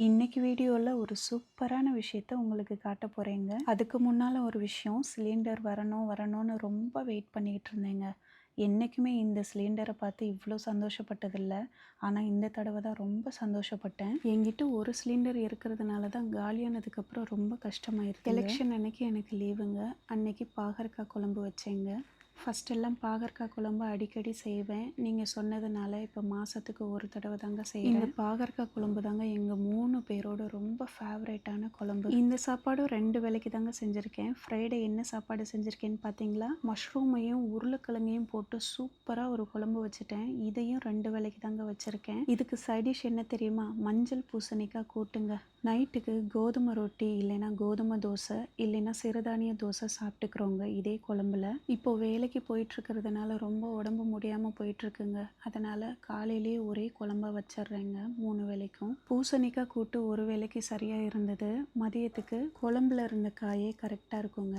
இன்னைக்கு வீடியோவில் ஒரு சூப்பரான விஷயத்த உங்களுக்கு காட்ட போகிறேங்க. அதுக்கு முன்னால் ஒரு விஷயம், சிலிண்டர் வரணும் வரணும்னு ரொம்ப வெயிட் பண்ணிக்கிட்டு இருந்தேங்க. என்றைக்குமே இந்த சிலிண்டரை பார்த்து இவ்வளோ சந்தோஷப்பட்டதில்ல. ஆனால் இந்த தடவை தான் ரொம்ப சந்தோஷப்பட்டேன். என்கிட்ட ஒரு சிலிண்டர் இருக்கிறதுனால தான் காலியானதுக்கப்புறம் ரொம்ப கஷ்டமாயிருக்கு. எலெக்ஷன் அன்னைக்கு எனக்கு லீவுங்க. அன்னைக்கு பாகற்காய் குழம்பு வச்சேங்க. ஃபஸ்ட்டெல்லாம் பாகற்காய் குழம்பு அடிக்கடி செய்வேன். நீங்கள் சொன்னதுனால இப்போ மாதத்துக்கு ஒரு தடவை தாங்க செய்கிறேன். இந்த பாகற்காய் குழம்பு தாங்க எங்கள் 3 பேரோட ரொம்ப ஃபேவரேட்டான குழம்பு. இந்த சாப்பாடும் 2 வேளைக்கு தாங்க செஞ்சுருக்கேன். ஃப்ரைடே என்ன சாப்பாடு செஞ்சுருக்கேன்னு பார்த்தீங்களா? மஷ்ரூமையும் உருளைக்கிழங்கையும் போட்டு சூப்பராக ஒரு குழம்பு வச்சுட்டேன். இதையும் 2 வேளைக்கு தாங்க வச்சுருக்கேன். இதுக்கு சைடிஷ் என்ன தெரியுமா? மஞ்சள் பூசணிக்காய் கூட்டுங்க. நைட்டுக்கு கோதுமை ரொட்டி இல்லைன்னா கோதுமை தோசை இல்லைன்னா சிறுதானிய தோசை சாப்பிட்டுக்கிறோங்க இதே குழம்புல. இப்போ வேலைக்கு போயிட்டுருக்கிறதுனால ரொம்ப உடம்பு முடியாமல் போயிட்டுருக்குங்க. அதனால் காலையிலேயே ஒரே குழம்பா வச்சிட்றேங்க 3 வேளைக்கும். பூசணிக்காய் கூட்டு ஒரு வேளைக்கு சரியாக இருந்தது. மதியத்துக்கு குழம்புல இருந்த காயே கரெக்டாக இருக்குங்க.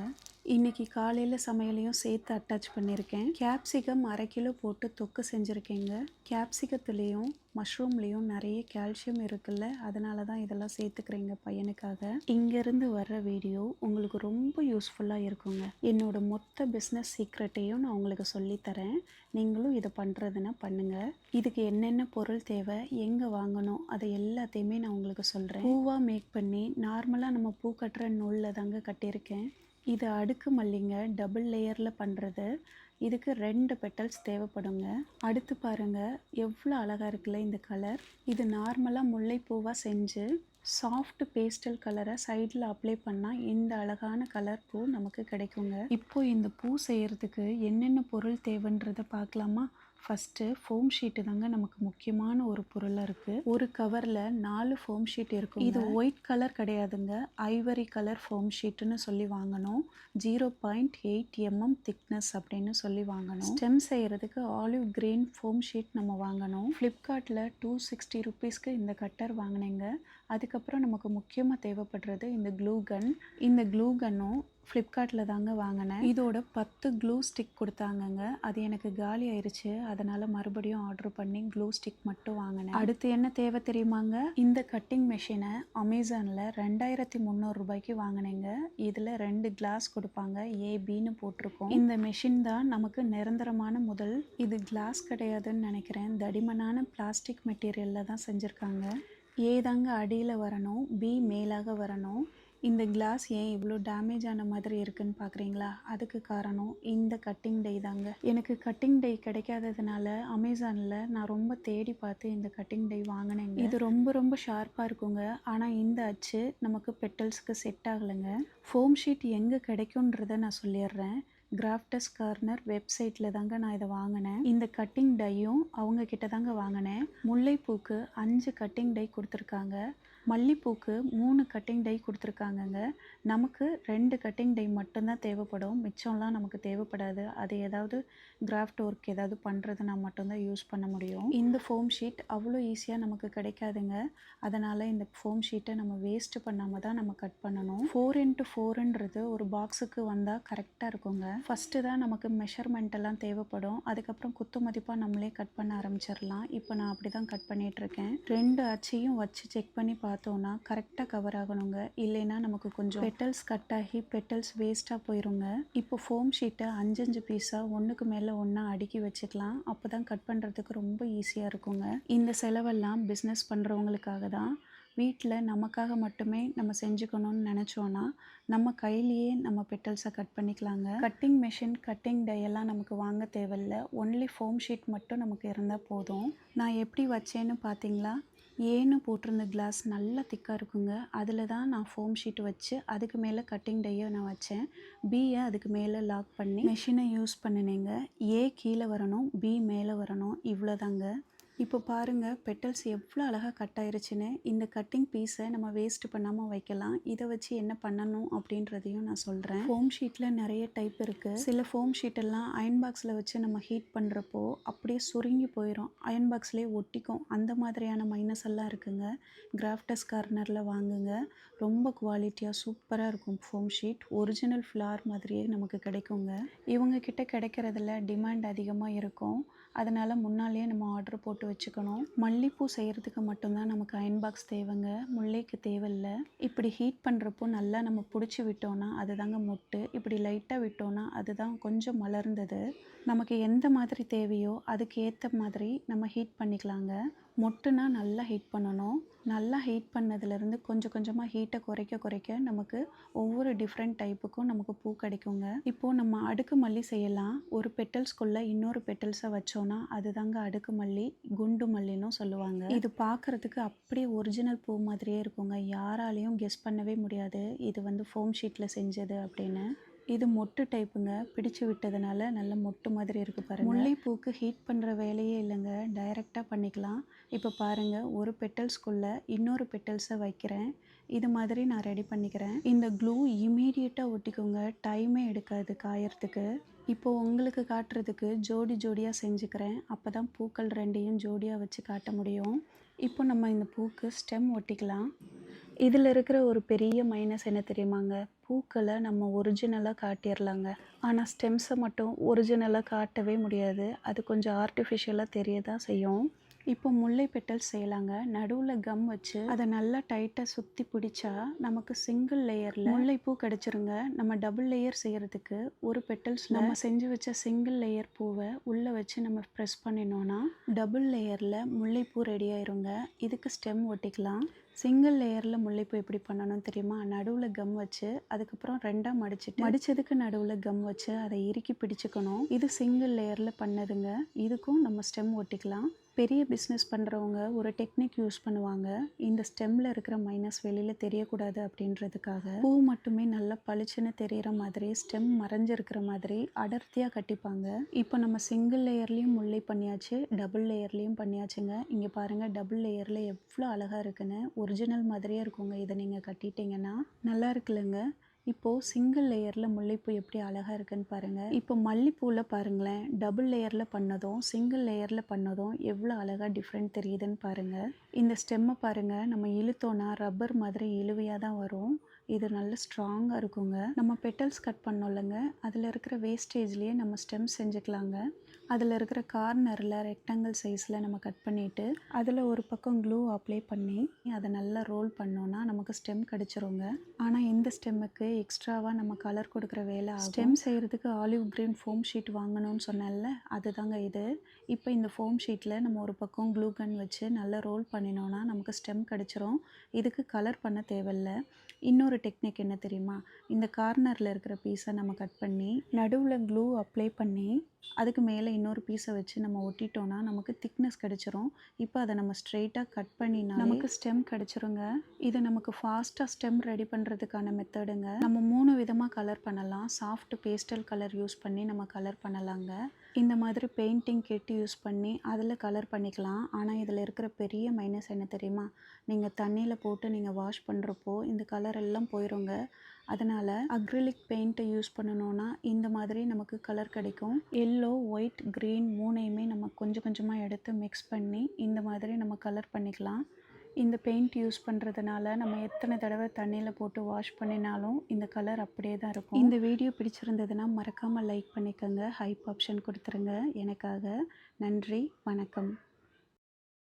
இன்றைக்கி காலையில் சமையலையும் சேர்த்து அட்டாச் பண்ணியிருக்கேன். கேப்சிகம் 1/2 கிலோ போட்டு தொக்கு செஞ்சுருக்கேங்க. கேப்சிகத்துலேயும் மஷ்ரூம்லேயும் நிறைய கால்சியம் இருக்குல்ல, அதனால தான் இதெல்லாம் சேர்த்துக்கிறேங்க பையனுக்காக. இங்கேருந்து வர்ற வீடியோ உங்களுக்கு ரொம்ப யூஸ்ஃபுல்லாக இருக்குங்க. என்னோடய மொத்த பிஸ்னஸ் சீக்ரெட்டையும் நான் உங்களுக்கு சொல்லித்தரேன். நீங்களும் இதை பண்ணுறதுன்னா பண்ணுங்கள். இதுக்கு என்னென்ன பொருள் தேவை, எங்கே வாங்கணும், அதை எல்லாத்தையுமே நான் உங்களுக்கு சொல்கிறேன். பூவாக மேக் பண்ணி நார்மலாக நம்ம பூ கட்டுற நூலில் தாங்க கட்டியிருக்கேன். இது அடுக்கு மல்லிங்க, டபுள் லேயரில் பண்ணுறது. இதுக்கு 2 பெட்டல்ஸ் தேவைப்படுங்க. அடுத்து பாருங்கள் எவ்வளோ அழகாக இருக்குல்ல இந்த கலர். இது நார்மலாக முல்லைப்பூவாக செஞ்சு சாஃப்ட் பேஸ்டல் கலரை சைடில் அப்ளை பண்ணால் இந்த அழகான கலர் பூ நமக்கு கிடைக்குங்க. இப்போது இந்த பூ செய்கிறதுக்கு என்னென்ன பொருள் தேவைன்றதை பார்க்கலாமா? ஃபஸ்ட்டு ஃபோம் ஷீட்டு தாங்க நமக்கு முக்கியமான ஒரு பொருளாக இருக்குது. ஒரு கவரில் 4 ஃபோம் ஷீட் இருக்கும். இது ஒயிட் கலர் கிடையாதுங்க, ஐவரி கலர் ஃபோம் ஷீட்டுன்னு சொல்லி வாங்கணும். 0.8 mm திக்னஸ் அப்படின்னு சொல்லி வாங்கணும். ஸ்டெம் செய்கிறதுக்கு ஆலிவ் கிரீன் ஃபோம் ஷீட் நம்ம வாங்கணும். ஃப்ளிப்கார்ட்டில் 260 ருபீஸ்க்கு இந்த கட்டர் வாங்கினேங்க. அதுக்கப்புறம் நமக்கு முக்கியமாக தேவைப்படுறது இந்த க்ளூ கன். இந்த க்ளூ கன்னும் ஃப்ளிப்கார்ட்டில் தாங்க வாங்கினேன். இதோட 10 க்ளூ ஸ்டிக் கொடுத்தாங்கங்க. அது எனக்கு காலி ஆயிடுச்சு. அதனால் மறுபடியும் ஆர்டர் பண்ணி க்ளூ ஸ்டிக் மட்டும் வாங்கினேன். அடுத்து என்ன தேவை தெரியுமாங்க? இந்த கட்டிங் மெஷினை அமேசானில் 2300 ரூபாய்க்கு வாங்கினேங்க. இதில் 2 கிளாஸ் கொடுப்பாங்க, ஏபின்னு போட்டிருக்கோம். இந்த மெஷின் தான் நமக்கு நிரந்தரமான முதல். இது கிளாஸ் கிடையாதுன்னு நினைக்கிறேன், தடிமனான பிளாஸ்டிக் மெட்டீரியலில் தான் செஞ்சுருக்காங்க. ஏ தாங்க அடியில் வரணும், பி மேலாக வரணும். இந்த கிளாஸ் ஏன் இவ்வளோ டேமேஜ் ஆன மாதிரி இருக்குன்னு பார்க்குறீங்களா? அதுக்கு காரணம் இந்த கட்டிங் டை தாங்க. எனக்கு கட்டிங் டை கிடைக்காததுனால அமேசானில் நான் ரொம்ப தேடி பார்த்து இந்த கட்டிங் டை வாங்கினேங்க. இது ரொம்ப ரொம்ப ஷார்ப்பாக இருக்குங்க. ஆனால் இந்த அச்சு நமக்கு பெட்டல்ஸ்க்கு செட் ஆகலைங்க. ஃபோம் ஷீட் எங்கே கிடைக்குன்றதை நான் சொல்லிடுறேன். கிராஃப்டஸ் கார்னர் வெப்சைட்டில் தாங்க நான் இதை வாங்கினேன். இந்த கட்டிங் டையும் அவங்க கிட்ட தாங்க வாங்கினேன். முல்லைப்பூக்கு 5 கட்டிங் டை கொடுத்துருக்காங்க. மல்லிப்பூக்கு 3 கட்டிங் டை கொடுத்துருக்காங்கங்க. நமக்கு 2 கட்டிங் டை மட்டும்தான் தேவைப்படும், மிச்சம்லாம் நமக்கு தேவைப்படாது. அது ஏதாவது கிராஃப்ட் ஒர்க் ஏதாவது பண்ணுறதுனா மட்டும்தான் யூஸ் பண்ண முடியும். இந்த ஃபோம் ஷீட் அவ்வளோ ஈஸியாக நமக்கு கிடைக்காதுங்க. அதனால் இந்த ஃபோம் ஷீட்டை நம்ம வேஸ்ட் பண்ணாமல் தான் நம்ம கட் பண்ணணும். 4x4ன்றது ஒரு பாக்ஸுக்கு வந்தால் கரெக்டாக இருக்குங்க. ஃபஸ்ட்டு தான் நமக்கு மெஷர்மெண்ட் எல்லாம் தேவைப்படும். அதுக்கப்புறம் குத்து மதிப்பாக நம்மளே கட் பண்ண ஆரம்பிச்சிடலாம். இப்போ நான் அப்படி தான் கட் பண்ணிகிட்ருக்கேன். 2 அச்சையும் வச்சு செக் பண்ணி பார்த்தோன்னா கரெக்டாக கவர் ஆகணுங்க. இல்லைன்னா நமக்கு கொஞ்சம் பெட்டல்ஸ் கட் ஆகி பெட்டல்ஸ் வேஸ்ட்டாக போயிருங்க. இப்போ ஃபோம் ஷீட்டை 5 பீஸாக ஒன்றுக்கு மேலே ஒன்றா அடுக்கி வச்சுக்கலாம். அப்போ தான் கட் பண்ணுறதுக்கு ரொம்ப ஈஸியாக இருக்குங்க. இந்த செலவெல்லாம் பிஸ்னஸ் பண்ணுறவங்களுக்காக தான். வீட்டில் நமக்காக மட்டுமே நம்ம செஞ்சுக்கணும்னு நினச்சோன்னா நம்ம கையிலேயே நம்ம பெட்டல்ஸை கட் பண்ணிக்கலாங்க. கட்டிங் மெஷின், கட்டிங் டையெல்லாம் நமக்கு வாங்க தேவையில்லை. ஒன்லி ஃபோம் ஷீட் மட்டும் நமக்கு இருந்தால் போதும். நான் எப்படி வச்சேன்னு பார்த்தீங்களா? ஏன்னு போட்டிருந்த கிளாஸ் நல்லா திக்காக இருக்குங்க. அதில் தான் நான் ஃபோம் ஷீட் வச்சு அதுக்கு மேலே கட்டிங் டையை நான் வச்சேன். பியை அதுக்கு மேலே லாக் பண்ணி மெஷினை யூஸ் பண்ணினேங்க. ஏ கீழே வரணும், பி மேலே வரணும், இவ்வளோதாங்க. இப்போ பாருங்கள் பெட்டல்ஸ் எவ்வளோ அழகாக கட் ஆயிருச்சுன்னு. இந்த கட்டிங் பீஸை நம்ம வேஸ்ட் பண்ணாமல் வைக்கலாம். இதை வச்சு என்ன பண்ணணும் அப்படின்றதையும் நான் சொல்கிறேன். ஃபோம் ஷீட்டில் நிறைய டைப் இருக்குது. சில ஃபோம் ஷீட்டெல்லாம் அயன் பாக்ஸில் வச்சு நம்ம ஹீட் பண்ணுறப்போ அப்படியே சுருங்கி போயிடும், அயன் பாக்ஸ்லேயே ஒட்டிக்கும். அந்த மாதிரியான மைனஸ் எல்லாம் இருக்குங்க. கிராஃப்டஸ் கார்னரில் வாங்குங்க, ரொம்ப குவாலிட்டியாக சூப்பராக இருக்கும். ஃபோம் ஷீட் ஒரிஜினல் ஃப்ளார் மாதிரியே நமக்கு கிடைக்குங்க. இவங்க கிட்ட கிடைக்கிறதுல டிமாண்ட் அதிகமாக இருக்கும். அதனால் முன்னாலேயே நம்ம ஆர்டர் போட்டு வச்சுக்கணும். மல்லிப்பூ செய்கிறதுக்கு மட்டும்தான் நமக்கு அயன் பாக்ஸ் தேவைங்க, முல்லைக்கு தேவையில்லை. இப்படி ஹீட் பண்ணுறப்போ நல்லா நம்ம பிடிச்சி விட்டோன்னா அதுதாங்க மொட்டு. இப்படி லைட்டாக விட்டோன்னா அதுதான் கொஞ்சம் மலர்ந்தது. நமக்கு எந்த மாதிரி தேவையோ அதுக்கு ஏற்ற மாதிரி நம்ம ஹீட் பண்ணிக்கலாங்க. மொட்டுனா நல்லா ஹீட் பண்ணணும். நல்லா ஹீட் பண்ணதுலேருந்து கொஞ்சம் கொஞ்சமாக ஹீட்டை குறைக்க நமக்கு ஒவ்வொரு டிஃப்ரெண்ட் டைப்புக்கும் நமக்கு பூ கிடைக்குங்க. இப்போது நம்ம அடுக்கு மல்லி செய்யலாம். ஒரு பெட்டல்ஸ்குள்ளே இன்னொரு பெட்டல்ஸை வச்சோன்னா அதுதாங்க அடுக்கு மல்லி, குண்டு மல்லின்னும் சொல்லுவாங்க. இது பார்க்குறதுக்கு அப்படியே ஒரிஜினல் பூ மாதிரியே இருக்குங்க. யாராலையும் கெஸ் பண்ணவே முடியாது இது ஃபோம் ஷீட்டில் செஞ்சது அப்படின்னு. இது மொட்டு டைப்புங்க. பிடிச்சு விட்டதுனால நல்ல மொட்டு மாதிரி இருக்குது பாருங்கள். முல்லைப்பூக்கு ஹீட் பண்ணுற வேலையே இல்லைங்க, டைரெக்டாக பண்ணிக்கலாம். இப்போ பாருங்கள், ஒரு பெட்டல்ஸ்குள்ளே இன்னொரு பெட்டல்ஸை வைக்கிறேன். இது மாதிரி நான் ரெடி பண்ணிக்கிறேன். இந்த க்ளூ இமீடியட்டாக ஒட்டிக்கோங்க, டைமே எடுக்காது காயறதுக்கு. இப்போது உங்களுக்கு காட்டுறதுக்கு ஜோடியாக செஞ்சுக்கிறேன். அப்போ தான் பூக்கள் ரெண்டையும் ஜோடியாக வச்சு காட்ட முடியும். இப்போ நம்ம இந்த பூக்கு ஸ்டெம் ஒட்டிக்கலாம். இதில் இருக்கிற ஒரு பெரிய மைனஸ் என்ன தெரியுமாங்க? பூக்களை நம்ம ஒரிஜினலாக காட்டிடலாங்க, ஆனால் ஸ்டெம்ஸை மட்டும் ஒரிஜினலாக காட்டவே முடியாது. அது கொஞ்சம் ஆர்டிஃபிஷியலாக தெரிய தான் செய்யும். இப்போ முல்லை பெட்டல்ஸ் செய்யலாங்க. நடுவில் கம் வச்சு அதை நல்லா டைட்டாக சுற்றி பிடிச்சா நமக்கு சிங்கிள் லேயரில் முல்லைப்பூ கிடச்சிருங்க. நம்ம டபுள் லேயர் செய்கிறதுக்கு ஒரு பெட்டல்ஸ் நம்ம செஞ்சு வச்ச சிங்கிள் லேயர் பூவை உள்ளே வச்சு நம்ம ப்ரெஸ் பண்ணினோன்னா டபுள் லேயரில் முல்லைப்பூ ரெடி ஆயிருங்க. இதுக்கு ஸ்டெம் ஒட்டிக்கலாம். சிங்கிள் லேயரில் முல்லைப்பூ எப்படி பண்ணணும் தெரியுமா? நடுவில் கம் வச்சு அதுக்கப்புறம் ரெண்டாக மடிச்சதுக்கு நடுவில் கம் வச்சு அதை இறுக்கி பிடிச்சிக்கணும். இது சிங்கிள் லேயரில் பண்ணதுங்க. இதுக்கும் நம்ம ஸ்டெம் ஒட்டிக்கலாம். பெரிய பிஸ்னஸ் பண்ணுறவங்க ஒரு டெக்னிக் யூஸ் பண்ணுவாங்க. இந்த ஸ்டெம்மில் இருக்கிற மைனஸ் வெளியில் தெரியக்கூடாது அப்படின்றதுக்காக பூ மட்டுமே நல்லா பளிச்சுன்னு தெரிகிற மாதிரி ஸ்டெம் மறைஞ்சிருக்கிற மாதிரி அடர்த்தியாக கட்டிப்பாங்க. இப்போ நம்ம சிங்கிள் லேயர்லேயும் முல்லை பண்ணியாச்சு, டபுள் லேயர்லேயும் பண்ணியாச்சுங்க. இங்கே பாருங்கள், டபுள் லேயரில் எவ்வளோ அழகாக இருக்குன்னு. ஒரிஜினல் மாதிரியே இருக்குங்க. இதை நீங்கள் கட்டிட்டீங்கன்னா நல்லா இருக்குல்லங்க. இப்போது சிங்கிள் லேயரில் முல்லைப்பூ எப்படி அழகாக இருக்குன்னு பாருங்கள். இப்போ மல்லிப்பூவில் பாருங்களேன், டபுள் லேயரில் பண்ணதும் சிங்கிள் லேயரில் பண்ணதும் எவ்வளோ அழகாக டிஃப்ரெண்ட் தெரியுதுன்னு பாருங்கள். இந்த ஸ்டெம்மை பாருங்கள், நம்ம இழுத்தோன்னா ரப்பர் மாதிரி இழுவையாக தான் வரும். இது நல்ல ஸ்ட்ராங்காக இருக்குங்க. நம்ம பெட்டல்ஸ் கட் பண்ணோம்லங்க, அதில் இருக்கிற வேஸ்டேஜ்லேயே நம்ம ஸ்டெம் செஞ்சுக்கலாங்க. அதில் இருக்கிற கார்னரில் ரெக்டாங்கிள் சைஸில் நம்ம கட் பண்ணிவிட்டு அதில் ஒரு பக்கம் க்ளூ அப்ளை பண்ணி அதை நல்லா ரோல் பண்ணோன்னா நமக்கு ஸ்டெம் கிடச்சிருங்க. ஆனால் இந்த ஸ்டெம்முக்கு எக்ஸ்ட்ராவாக நம்ம கலர் கொடுக்குற வேலை ஆகும். ஸ்டெம் செய்கிறதுக்கு ஆலிவ் க்ரீன் ஃபோம் ஷீட் வாங்கணும்னு சொன்னேன்ல, அதுதாங்க இது. இப்போ இந்த ஃபோம் ஷீட்டில் நம்ம ஒரு பக்கம் க்ளூ கன் வச்சு நல்லா ரோல் பண்ணினோன்னா நமக்கு ஸ்டெம் கிடச்சிரும். இதுக்கு கலர் பண்ண தேவையில்லை. இன்னொரு டெக்னிக் என்ன தெரியுமா? இந்த கார்னரில் இருக்கிற பீஸை நம்ம கட் பண்ணி நடுவில் க்ளூ அப்ளை பண்ணி அதுக்கு மேலே இன்னொரு பீஸை வச்சு நம்ம ஒட்டிட்டோன்னா நமக்கு திக்னஸ் கிடச்சிரும். இப்போ அதை நம்ம ஸ்ட்ரெயிட்டாக கட் பண்ணினா நமக்கு ஸ்டெம் கிடச்சிருங்க. இது நமக்கு ஃபாஸ்ட்டாக ஸ்டெம் ரெடி பண்ணுறதுக்கான மெத்தடுங்க. நம்ம 3 விதமாக கலர் பண்ணலாம். சாஃப்ட் பேஸ்டல் கலர் யூஸ் பண்ணி நம்ம கலர் பண்ணலாங்க. இந்த மாதிரி பெயிண்டிங் கிட் யூஸ் பண்ணி அதில் கலர் பண்ணிக்கலாம். ஆனால் இதில் இருக்கிற பெரிய மைனஸ் என்ன தெரியுமா? நீங்கள் தண்ணியில் போட்டு நீங்கள் வாஷ் பண்ணுறப்போ இந்த கலர் எல்லாம் போயிடுங்க. அதனால் அக்ரிலிக் பெயிண்ட்டை யூஸ் பண்ணணுன்னா இந்த மாதிரி நமக்கு கலர் கிடைக்கும். எல்லோ, ஒயிட், க்ரீன் 3ஐயுமே நம்ம கொஞ்சம் கொஞ்சமாக எடுத்து மிக்ஸ் பண்ணி இந்த மாதிரி நம்ம கலர் பண்ணிக்கலாம். இந்த பெயிண்ட் யூஸ் பண்ணுறதுனால நம்ம எத்தனை தடவை தண்ணியில் போட்டு வாஷ் பண்ணினாலும் இந்த கலர் அப்படியே தான் இருக்கும். இந்த வீடியோ பிடிச்சிருந்ததுன்னா மறக்காமல் லைக் பண்ணிக்கோங்க, ஹைப் ஆப்ஷன் கொடுத்துருங்க எனக்காக. நன்றி, வணக்கம்.